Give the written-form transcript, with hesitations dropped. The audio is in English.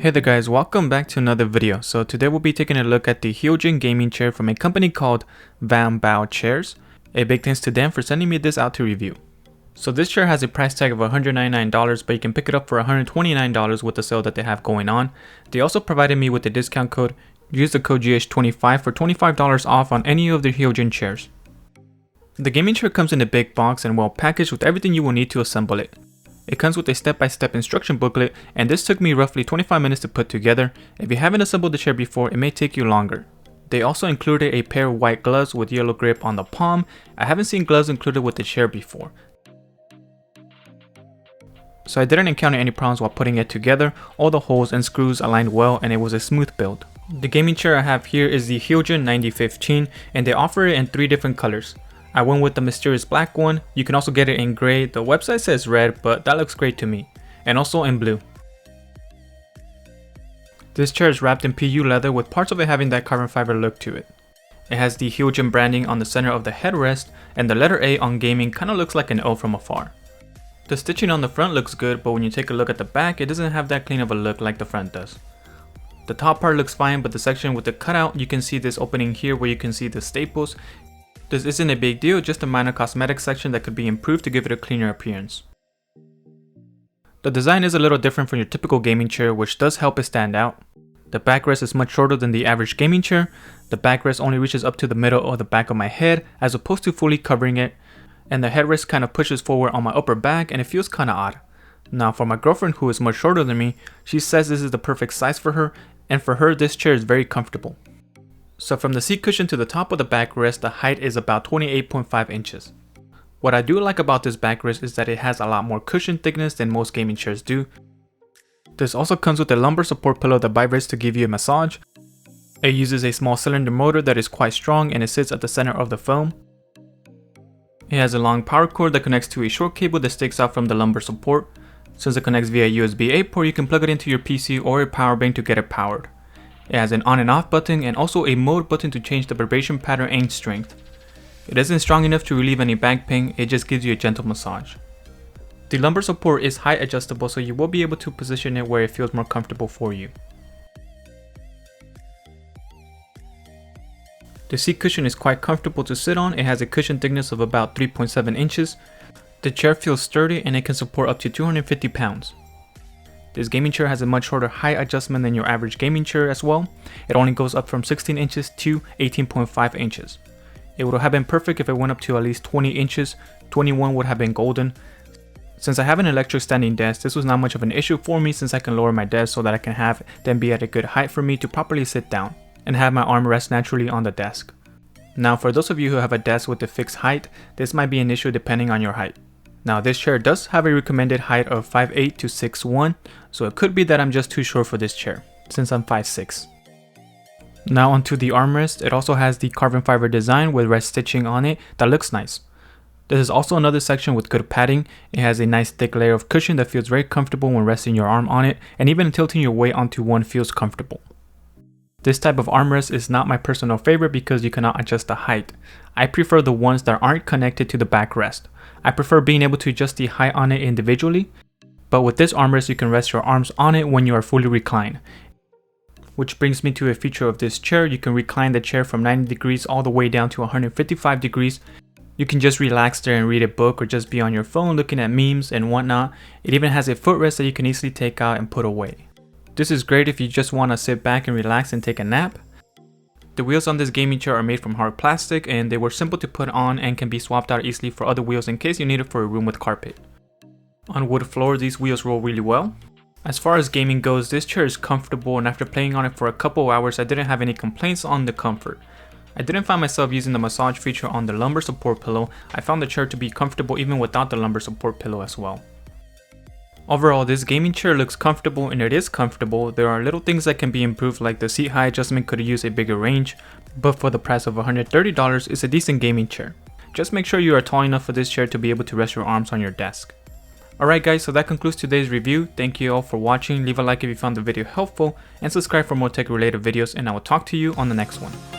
Hey there guys, welcome back to another video. So today we'll be taking a look at the Healgen gaming chair from a company called Vanbowchairs. A big thanks to them for sending me this out to review. So this chair has a price tag of $199, but you can pick it up for $129 with the sale that they have going on. They also provided me with a discount code. Use the code GH25 for $25 off on any of their Healgen chairs. The gaming chair comes in a big box and well packaged with everything you will need to assemble it. It comes with a step-by-step instruction booklet, and this took me roughly 25 minutes to put together. If you haven't assembled the chair before, it may take you longer. They also included a pair of white gloves with yellow grip on the palm. I haven't seen gloves included with the chair before, so I didn't encounter any problems while putting it together. All the holes and screws aligned well and it was a smooth build. The gaming chair I have here is the Healgen 9015, and they offer it in 3 different colors. I went with the mysterious black one. You can also get it in gray. The website says red, but that looks great to me. And also in blue. This chair is wrapped in PU leather with parts of it having that carbon fiber look to it. It has the Healgen branding on the center of the headrest, and the letter A on gaming kind of looks like an O from afar. The stitching on the front looks good, but when you take a look at the back, it doesn't have that clean of a look like the front does. The top part looks fine, but the section with the cutout, you can see this opening here where you can see the staples. This isn't a big deal, just a minor cosmetic section that could be improved to give it a cleaner appearance. The design is a little different from your typical gaming chair, which does help it stand out. The backrest is much shorter than the average gaming chair. The backrest only reaches up to the middle of the back of my head as opposed to fully covering it, and the headrest kind of pushes forward on my upper back and it feels kind of odd. Now for my girlfriend, who is much shorter than me, she says this is the perfect size for her, and for her this chair is very comfortable. So from the seat cushion to the top of the backrest, the height is about 28.5 inches. What I do like about this backrest is that it has a lot more cushion thickness than most gaming chairs do. This also comes with a lumbar support pillow that vibrates to give you a massage. It uses a small cylinder motor that is quite strong and it sits at the center of the foam. It has a long power cord that connects to a short cable that sticks out from the lumbar support. Since it connects via USB-A port, you can plug it into your PC or a power bank to get it powered. It has an on and off button and also a mode button to change the vibration pattern and strength. It isn't strong enough to relieve any back pain, it just gives you a gentle massage. The lumbar support is height adjustable, so you will be able to position it where it feels more comfortable for you. The seat cushion is quite comfortable to sit on. It has a cushion thickness of about 3.7 inches. The chair feels sturdy and it can support up to 250 pounds. This gaming chair has a much shorter height adjustment than your average gaming chair as well. It only goes up from 16 inches to 18.5 inches. It would have been perfect if it went up to at least 20 inches, 21 would have been golden. Since I have an electric standing desk, this was not much of an issue for me since I can lower my desk so that I can have them be at a good height for me to properly sit down and have my arm rest naturally on the desk. Now for those of you who have a desk with a fixed height, this might be an issue depending on your height. Now this chair does have a recommended height of 5'8" to 6'1", so it could be that I'm just too short for this chair, since I'm 5'6". Now onto the armrest. It also has the carbon fiber design with red stitching on it that looks nice. This is also another section with good padding. It has a nice thick layer of cushion that feels very comfortable when resting your arm on it, and even tilting your weight onto one feels comfortable. This type of armrest is not my personal favorite because you cannot adjust the height. I prefer the ones that aren't connected to the backrest. I prefer being able to adjust the height on it individually, but with this armrest you can rest your arms on it when you are fully reclined. Which brings me to a feature of this chair. You can recline the chair from 90 degrees all the way down to 155 degrees. You can just relax there and read a book or just be on your phone looking at memes and whatnot. It even has a footrest that you can easily take out and put away. This is great if you just want to sit back and relax and take a nap. The wheels on this gaming chair are made from hard plastic and they were simple to put on and can be swapped out easily for other wheels in case you need it for a room with carpet. On wood floor, these wheels roll really well. As far as gaming goes, this chair is comfortable, and after playing on it for a couple hours, I didn't have any complaints on the comfort. I didn't find myself using the massage feature on the lumbar support pillow. I found the chair to be comfortable even without the lumbar support pillow as well. Overall, this gaming chair looks comfortable, and it is comfortable. There are little things that can be improved, like the seat height adjustment could use a bigger range, but for the price of $130, it's a decent gaming chair. Just make sure you are tall enough for this chair to be able to rest your arms on your desk. Alright guys, so that concludes today's review. Thank you all for watching. Leave a like if you found the video helpful, and subscribe for more tech related videos, and I will talk to you on the next one.